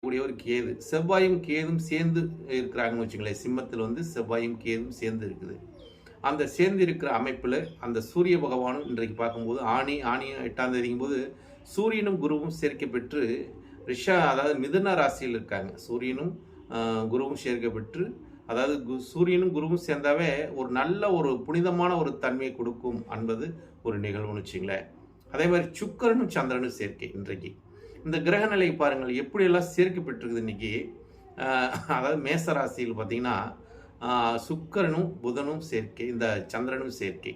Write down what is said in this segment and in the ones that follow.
கூடியவர் கேது. செவ்வாயும் கேதும் சேர்ந்து இருக்கிறாங்கன்னு வச்சுங்களேன். சிம்மத்தில் வந்து செவ்வாயும் கேதும் சேர்ந்து இருக்குது. அந்த சேர்ந்து இருக்கிற அமைப்பில் அந்த சூரிய பகவானும் இன்றைக்கு பார்க்கும்போது ஆணி 8ஆம் தேதிங்கும்போது சூரியனும் குருவும் சேர்க்கை பெற்று அதாவது மிதுன ராசியில் இருக்காங்க. சூரியனும் குருவும் சேர்க்கை பெற்று அதாவது சூரியனும் குருவும் சேர்ந்தாவே ஒரு நல்ல ஒரு புனிதமான ஒரு தன்மையை கொடுக்கும் என்பது ஒரு நிகழ்வுன்னு வச்சுங்களேன். அதே மாதிரி சுக்கிரனும் சந்திரனும் சேர்க்கை இன்றைக்கு. இந்த கிரக நிலை பாருங்கள் எப்படியெல்லாம் சேர்க்கை பெற்றிருக்குது இன்னைக்கு. அதாவது மேச ராசியில் பார்த்தீங்கன்னா சுக்கிரனும் புதனும் சேர்க்கை, இந்த சந்திரனும் சேர்க்கை.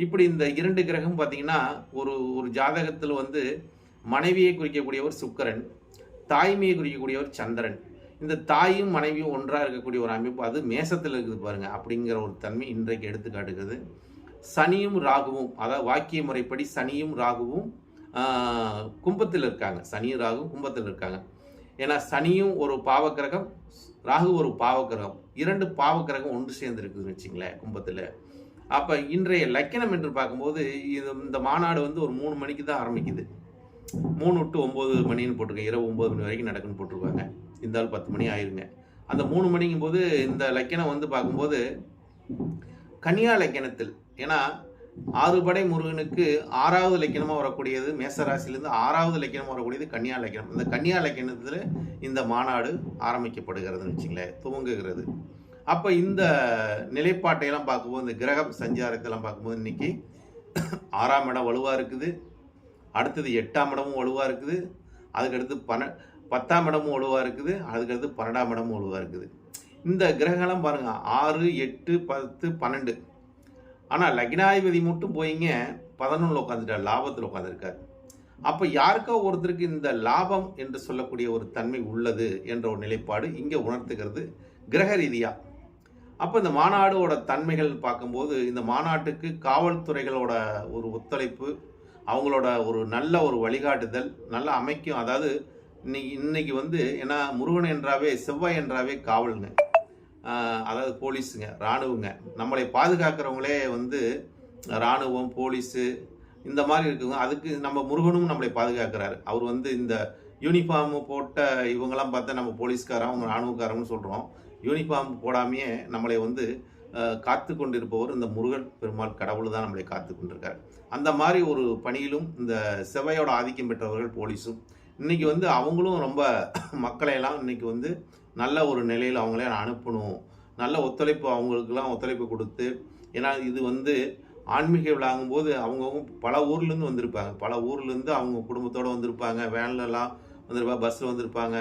இப்படி இந்த 2 கிரகம் பார்த்தீங்கன்னா ஒரு ஒரு ஜாதகத்தில் வந்து மனைவியை குறிக்கக்கூடியவர் சுக்கிரன், தாய்மையை குறிக்கக்கூடியவர் சந்திரன். இந்த தாயும் மனைவியும் ஒன்றாக இருக்கக்கூடிய ஒரு அமைப்பு அது மேசத்தில் இருக்குது பாருங்க. அப்படிங்கிற ஒரு தன்மை இன்றைக்கு எடுத்து காட்டுகிறது. சனியும் ராகுவும், அதாவது வாக்கிய முறைப்படி சனியும் ராகுவும் கும்பத்தில் இருக்காங்க. சனியும் ராகுவும் கும்பத்தில் இருக்காங்க. ஏன்னா சனியும் ஒரு பாவக்கிரகம், ராகு ஒரு பாவக்கிரகம், 2 பாவக்கிரகம் ஒன்று சேர்ந்து இருக்குதுன்னு வச்சுங்களேன் கும்பத்தில். அப்போ இன்றைய லக்கணம் என்று பார்க்கும்போது இந்த மாநாடு வந்து ஒரு 3 மணிக்கு தான் ஆரம்பிக்குது. 3 to 9 மணின்னு போட்டிருக்கேன். இரவு 9 மணி வரைக்கும் நடக்குன்னு போட்டிருக்காங்க. இந்த ஆள் 10 மணி ஆயிருங்க. அந்த 3 மணிங்கும் போது இந்த லக்கணம் வந்து பார்க்கும்போது கன்னியா லக்கணத்தில், ஏன்னா 6 படை முருகனுக்கு 6வது லக்கணமாக வரக்கூடியது மேசராசிலிருந்து 6வது லக்கணமாக வரக்கூடியது கன்னியா லக்கணம். இந்த கன்னியா லக்கணத்தில் இந்த மாநாடு ஆரம்பிக்கப்படுகிறதுன்னு வச்சுங்களேன், துவங்குகிறது. அப்போ இந்த நிலைப்பாட்டையெல்லாம் பார்க்கும்போது இந்த கிரகம் சஞ்சாரத்தெல்லாம் பார்க்கும்போது இன்னைக்கு 6ஆம் இடம் வலுவாக இருக்குது, அடுத்தது 8ஆம் இடமும் வலுவாக இருக்குது, அதுக்கடுத்து 10ஆம் இடமும் வலுவாக இருக்குது, அதுக்கடுத்து 12ஆம் இடமும் வலுவாக இருக்குது. இந்த கிரகம்லாம் பாருங்கள் 6, 8, 10, 12. ஆனால் லக்னாதிபதி மட்டும் போயிங்க 11 உட்காந்துட்டார், லாபத்தில் உட்காந்துருக்கார். அப்போ யாருக்கோ ஒருத்தருக்கு இந்த லாபம் என்று சொல்லக்கூடிய ஒரு தன்மை உள்ளது என்ற ஒரு நிலைப்பாடு இங்கே உணர்த்துகிறது கிரக ரீதியாக. அப்போ இந்த மாநாடோட தன்மைகள் பார்க்கும்போது இந்த மாநாட்டுக்கு காவல்துறைகளோட ஒரு ஒத்துழைப்பு, அவங்களோட ஒரு நல்ல ஒரு வழிகாட்டுதல் நல்லா அமைக்கும். அதாவது இன்னைக்கு வந்து ஏன்னா முருகன் என்றாவே செவ்வாய் என்றாவே காவலுங்க, அதாவது போலீஸுங்க, இராணுவங்க, நம்மளை பாதுகாக்கிறவங்களே வந்து இராணுவம் போலீஸு இந்த மாதிரி இருக்குங்க. அதுக்கு நம்ம முருகனும் நம்மளை பாதுகாக்கிறாரு. அவர் வந்து இந்த யூனிஃபார்ம் போட்ட இவங்கெல்லாம் பார்த்தா நம்ம போலீஸ்காரன் அவங்க இராணுவக்காரங்கன்னு சொல்கிறோம். யூனிஃபார்ம் போடாமையே நம்மளை வந்து காத்து கொண்டிருப்பவர் இந்த முருகன் பெருமாள் கடவுள் தான் நம்மளை காத்து கொண்டிருக்கார். அந்த மாதிரி ஒரு பணியிலும் இந்த செவ்வாயோட ஆதிக்கம் பெற்றவர்கள் போலீஸும் இன்னைக்கு வந்து அவங்களும் ரொம்ப மக்களையெல்லாம் இன்னைக்கு வந்து நல்ல ஒரு நிலையில் அவங்களே அனுப்பணும், நல்ல ஒத்துழைப்பு அவங்களுக்கெல்லாம் ஒத்துழைப்பு கொடுத்து. ஏன்னா இது வந்து ஆன்மீக விழாங்கும்போது அவங்கவுங்க பல ஊர்லேருந்து வந்திருப்பாங்க, பல ஊர்லேருந்து அவங்க குடும்பத்தோடு வந்திருப்பாங்க, வேன்லலாம் வந்திருப்பாங்க, பஸ்ஸில் வந்திருப்பாங்க.